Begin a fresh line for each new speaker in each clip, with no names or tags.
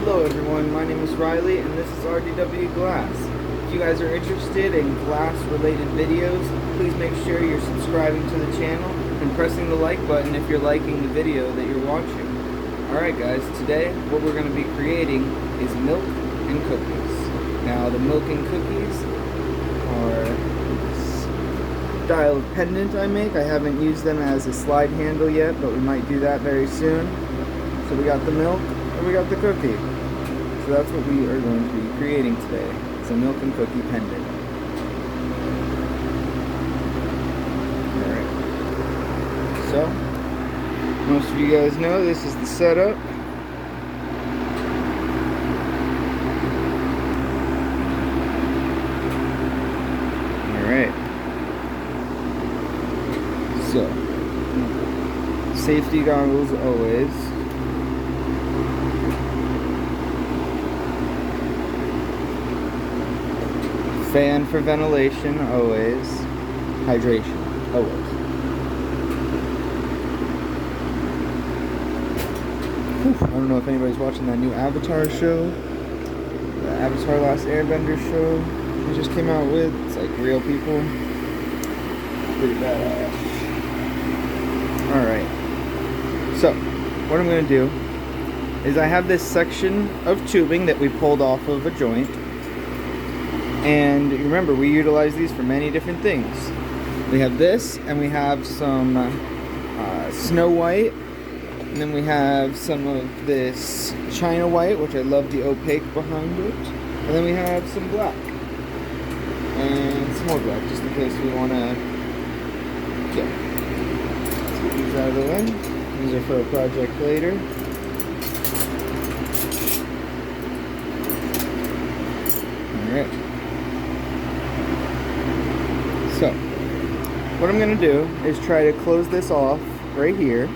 Hello everyone, my name is Riley and this is RDW Glass. If you guys are interested in glass related videos, please make sure you're subscribing to the channel and pressing the like button if you're liking the video that you're watching. Alright guys, today what we're going to be creating is milk and cookies. Now the milk and cookies are this style of pendant I make. I haven't used them as a slide handle yet, but we might do that very soon. So we got the milk and we got the cookie. So that's what we are going to be creating today. It's a milk and cookie pendant. Alright. So, most of you guys know this is the setup. Alright. So, safety goggles always. Fan for ventilation, always. Hydration, always. Whew, I don't know if anybody's watching that new Avatar show. The Avatar Last Airbender show he just came out with. It's like real people. Pretty badass. Alright. So, what I'm going to do is I have this section of tubing that we pulled off of a joint. And remember, we utilize these for many different things. We have this, and we have some Snow White, and then we have some of this China White, which I love the opaque behind it, and then we have some black, and some more black, just in case we want to get these out of the way. These are for a project later. Alright. So, what I'm going to do is try to close this off right here,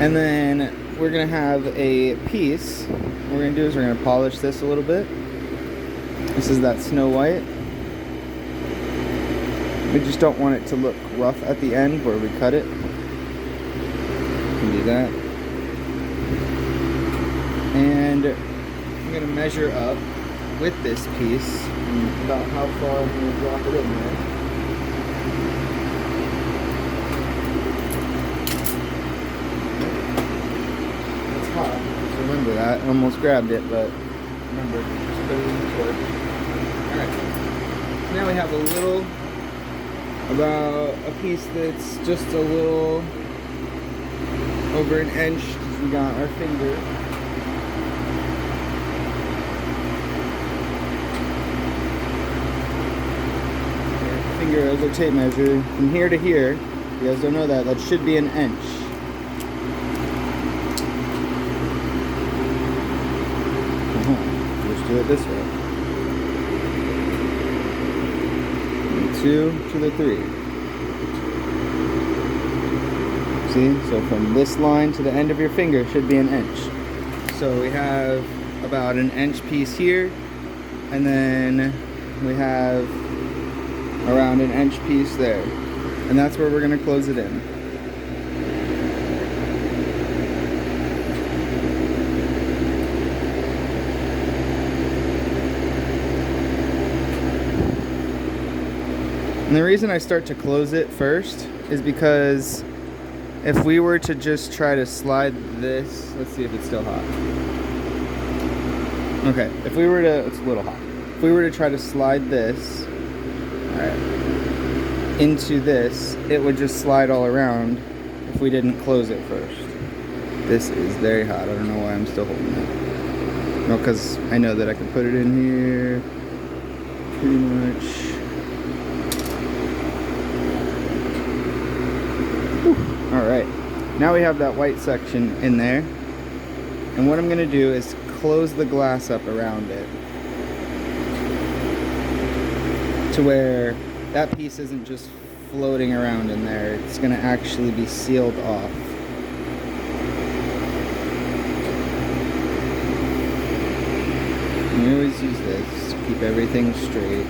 and then we're going to have a piece. What we're going to do is we're going to polish this a little bit. This is that Snow White. We just don't want it to look rough at the end where we cut it. We can do that. And I'm going to measure up with this piece about how far I'm going to drop it in there. It's hot, just remember that. I almost grabbed it, but remember, just put it in the torch. Alright, so now we have about a piece that's just a little over an inch, because we got our finger. As a tape measure from here to here. You guys don't know that should be an inch. Let's do it this way. From 2 to the 3. See? So from this line to the end of your finger should be an inch. So we have about an inch piece here, and then we have around an inch piece there, and that's where we're going to close it in. And the reason I start to close it first is because if we were to just try to slide this, let's see if it's still hot. Okay, if we were to, it's a little hot. If we were to try to slide this into this, it would just slide all around if we didn't close it first. This is very hot. I don't know why I'm still holding it. No, because I know that I can put it in here pretty much. Alright, now we have that white section in there, and what I'm going to do is close the glass up around it to where that piece isn't just floating around in there. It's going to actually be sealed off. And we always use this to keep everything straight.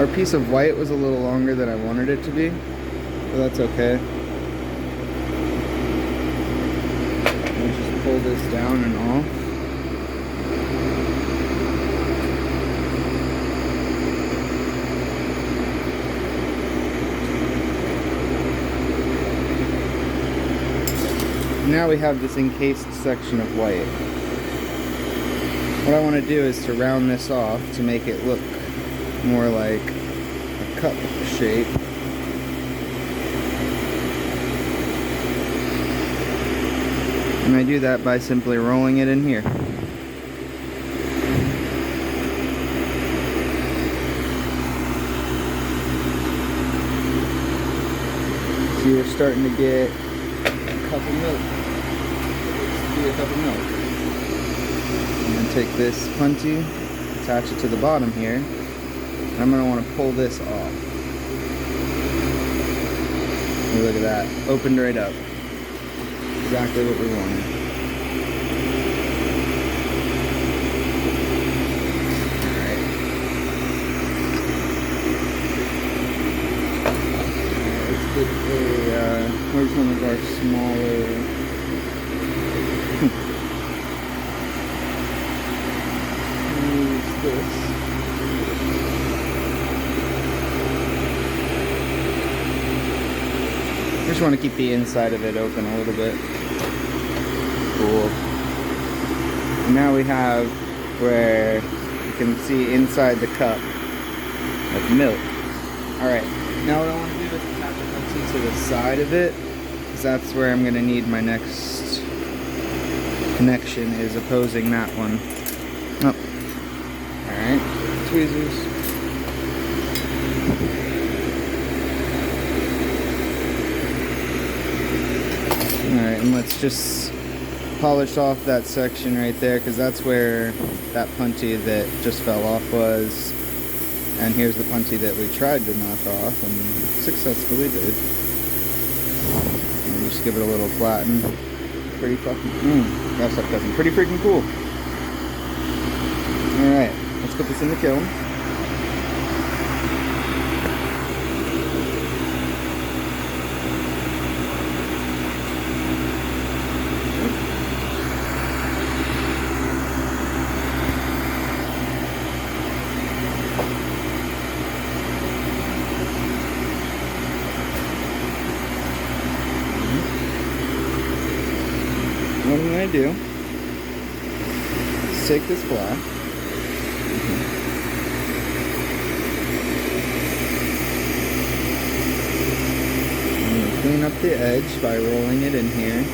Our piece of white was a little longer than I wanted it to be, but that's okay. I'll just pull this down and off. Now we have this encased section of white. What I want to do is to round this off to make it look more like a cup shape. And I do that by simply rolling it in here. See, we're starting to get a cup of milk. A cup of milk. I'm going to take this punty, attach it to the bottom here, and I'm going to want to pull this off. And look at that, opened right up. Exactly what we wanted. Alright. Let's get where's one of our smaller... This. I just want to keep the inside of it open a little bit. Cool. And now we have where you can see inside the cup of milk. Alright, now what I want to do is attach a pencil to the side of it, because that's where I'm going to need my next connection, is opposing that one. Oh. Alright, tweezers. Alright, and let's just polish off that section right there, because that's where that punty that just fell off was. And here's the punty that we tried to knock off and successfully did. And just give it a little flatten. Pretty fucking, gosh, that doesn't. Pretty freaking cool. Alright. Let's put this in the kiln. What I'm going to do is take this black. Clean up the edge by rolling it in here.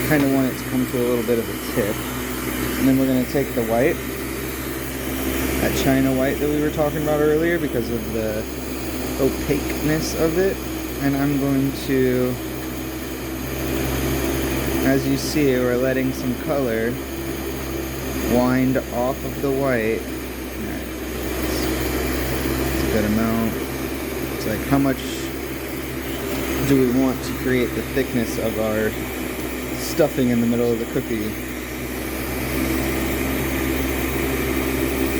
Kind of want it to come to a little bit of a tip. And then we're going to take the white, that China white that we were talking about earlier because of the opaqueness of it, and I'm going to, as you see, we're letting some color wind off of the white. It's a good amount. It's like, how much do we want to create the thickness of our stuffing in the middle of the cookie?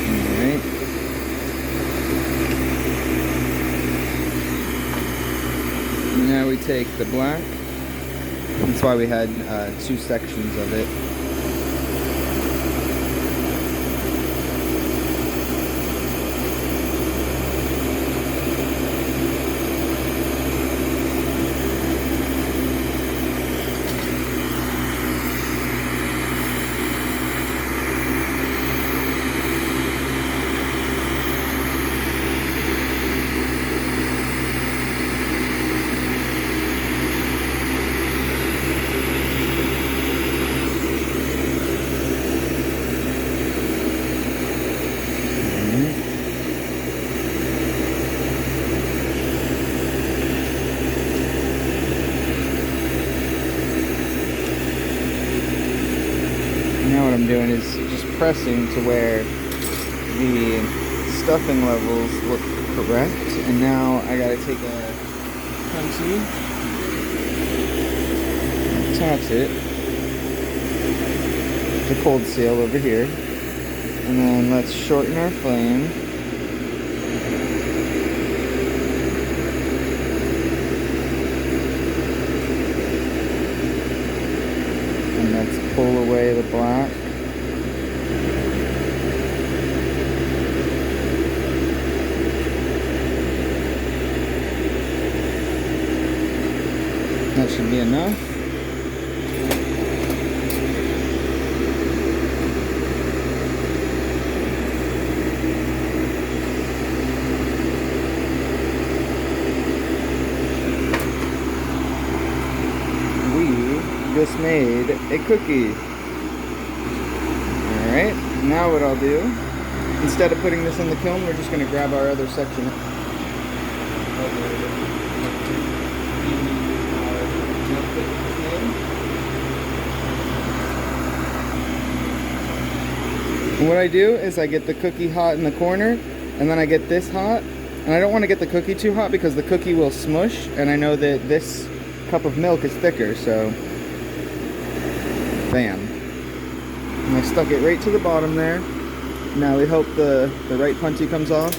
Alright. Now we take the black. That's why we had two sections of it. doing is just pressing to where the stuffing levels look correct. And now I gotta take a punty, attach it, the cold seal over here, and then let's shorten our flame. And let's pull away the black. That should be enough. Just made a cookie. Alright, now what I'll do, instead of putting this in the kiln, we're just going to grab our other section. And what I do is I get the cookie hot in the corner, and then I get this hot. And I don't want to get the cookie too hot because the cookie will smush, and I know that this cup of milk is thicker, so bam. And I stuck it right to the bottom there. Now we hope the right punchy comes off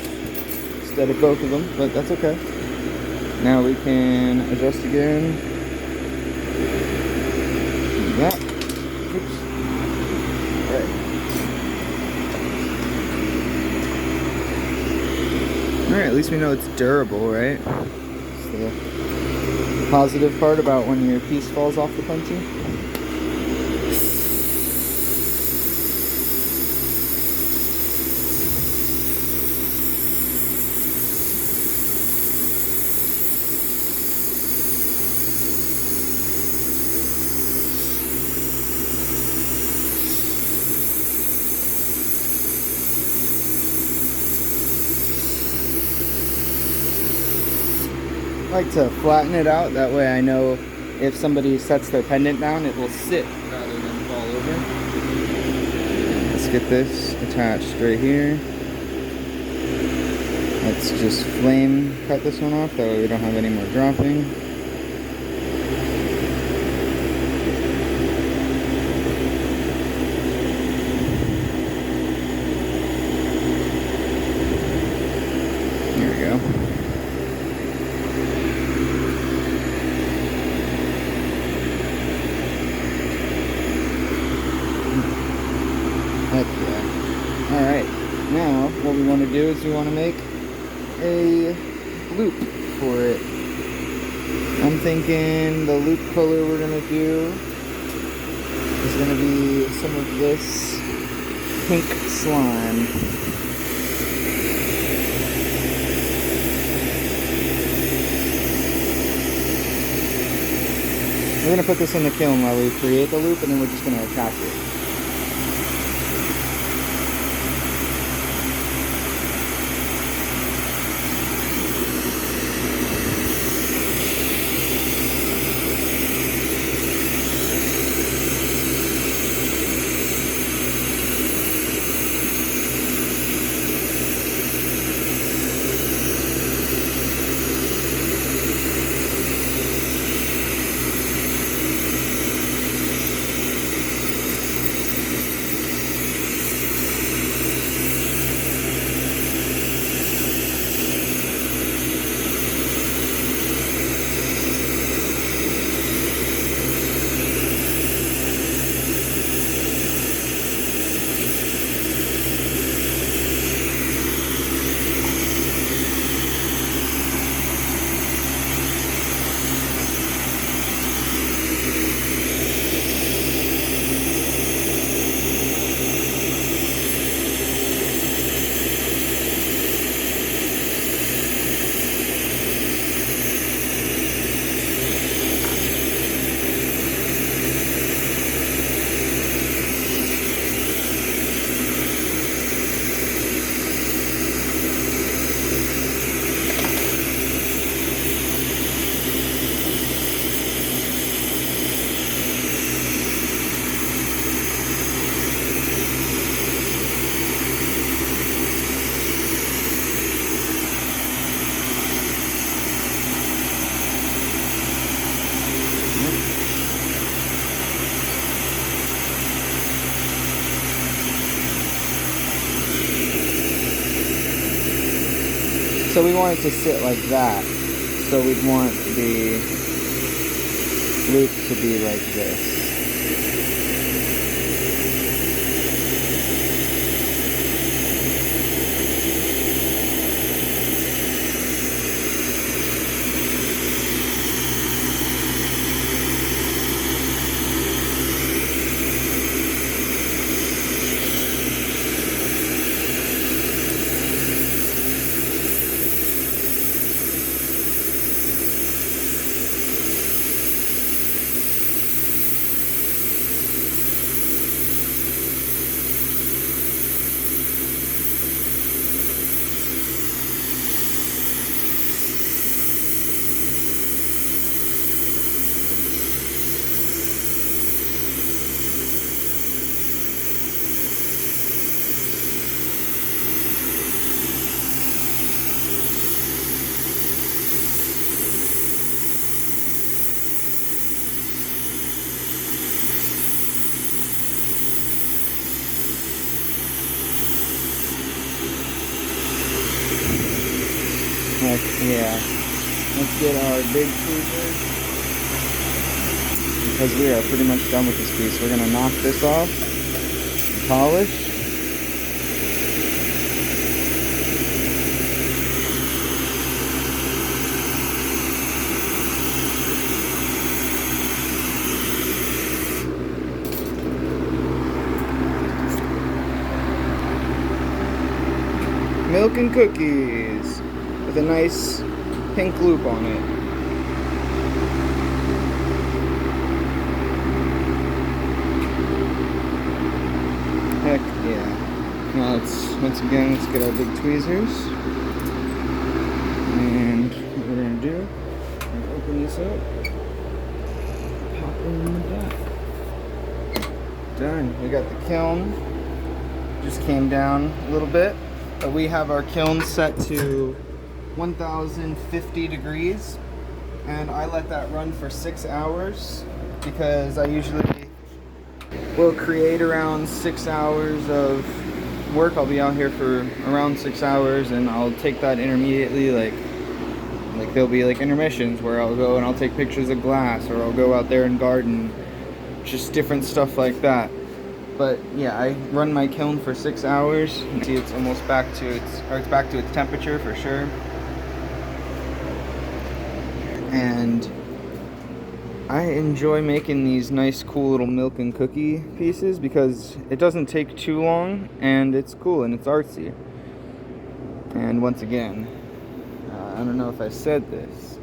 instead of both of them, but that's okay. Now we can adjust again. Like that. Oops. Alright. Alright, at least we know it's durable, right? That's the positive part about when your piece falls off the punchy. I like to flatten it out, that way I know if somebody sets their pendant down, it will sit rather than fall over. Let's get this attached right here. Let's just flame cut this one off, that way we don't have any more dropping. There we go. Heck yeah. Alright, now what we want to do is we want to make a loop for it. I'm thinking the loop color we're going to do is going to be some of this pink slime. We're going to put this in the kiln while we create the loop, and then we're just going to attach it. So we want it to sit like that. So we'd want the loop to be like this. Yeah, let's get our big tweezers, because we are pretty much done with this piece. We're going to knock this off and polish. Milk and cookies with a nice pink loop on it. Heck yeah. Now once again, let's get our big tweezers. And what we're gonna do is open this up, pop it in the back. Done. We got the kiln. Just came down a little bit. But we have our kiln set to 1050 degrees, and I let that run for 6 hours because I usually will create around 6 hours of work. I'll be out here for around 6 hours, and I'll take that intermediately, like there'll be like intermissions where I'll go and I'll take pictures of glass, or I'll go out there and garden, just different stuff like that. But yeah, I run my kiln for 6 hours. You can see it's almost back to its temperature for sure. And I enjoy making these nice cool little milk and cookie pieces because it doesn't take too long, and it's cool and it's artsy. And once again, I don't know if I said this.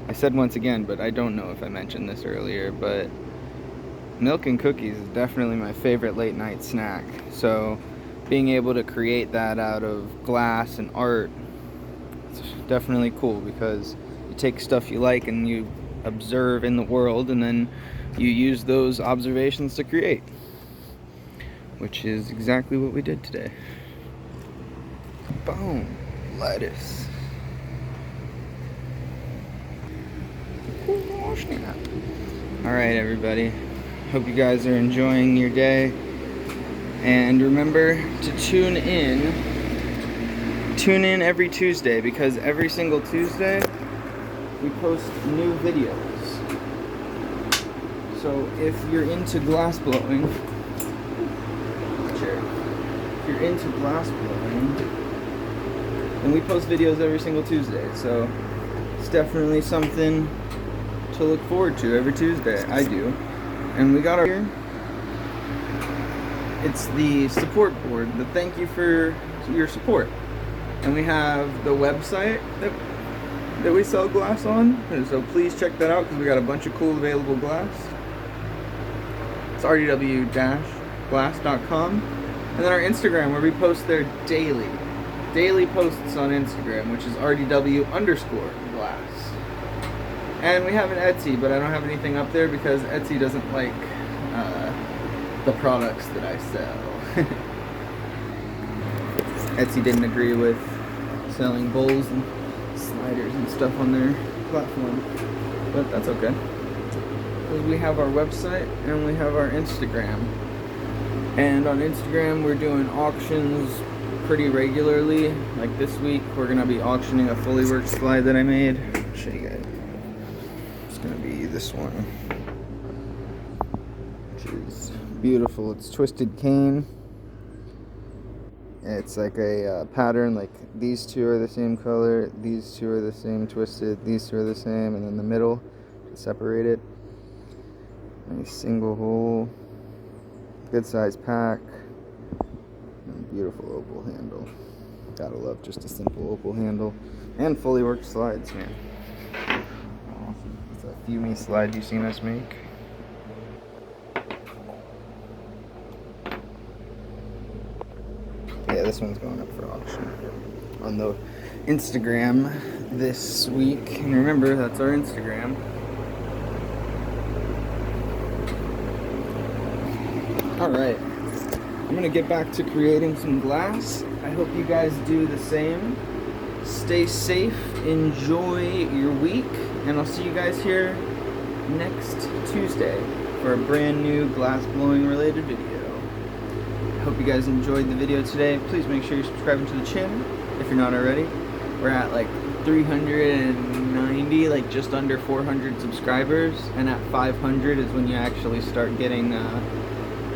I said once again, but I don't know if I mentioned this earlier, but milk and cookies is definitely my favorite late night snack. So being able to create that out of glass and art, it's definitely cool because you take stuff you like and you observe in the world, and then you use those observations to create, which is exactly what we did today. Boom. Lettuce. Alright everybody, hope you guys are enjoying your day, and remember to tune in every Tuesday, because every single Tuesday we post new videos. So if you're into glass blowing, and we post videos every single Tuesday, so it's definitely something to look forward to every Tuesday. I do. And we got our here. It's the support board, the thank you for your support. And we have the website that we sell glass on, and so please check that out because we got a bunch of cool available glass. It's rdw-glass.com. And then our Instagram, where we post there daily posts on Instagram, which is rdw_glass. And we have an Etsy, but I don't have anything up there because Etsy doesn't like the products that I sell. Etsy didn't agree with selling bowls and sliders and stuff on their platform, but that's okay. Because we have our website and we have our Instagram. And on Instagram we're doing auctions pretty regularly. Like this week, we're gonna be auctioning a fully worked slide that I made. I'll show you guys. It's gonna be this one, which is beautiful. It's twisted cane. It's like a pattern, like these two are the same color, these two are the same twisted, these two are the same, and then the middle, separated. Nice single hole, good size pack, and beautiful opal handle. Gotta love just a simple opal handle, and fully worked slides, man. Awesome. It's a Fumi slide you've seen us make. Yeah, this one's going up for auction on the Instagram this week. And remember, that's our Instagram. Alright, I'm going to get back to creating some glass. I hope you guys do the same. Stay safe, enjoy your week, and I'll see you guys here next Tuesday for a brand new glass blowing related video. Hope you guys enjoyed the video today. Please make sure you're subscribing to the channel if you're not already. We're at like 390, like just under 400 subscribers, and at 500 is when you actually start getting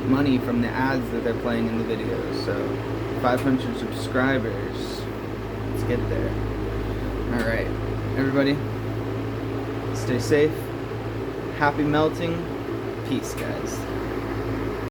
money from the ads that they're playing in the videos. So 500 subscribers, let's get there. All right, everybody, stay safe, happy melting, peace, guys.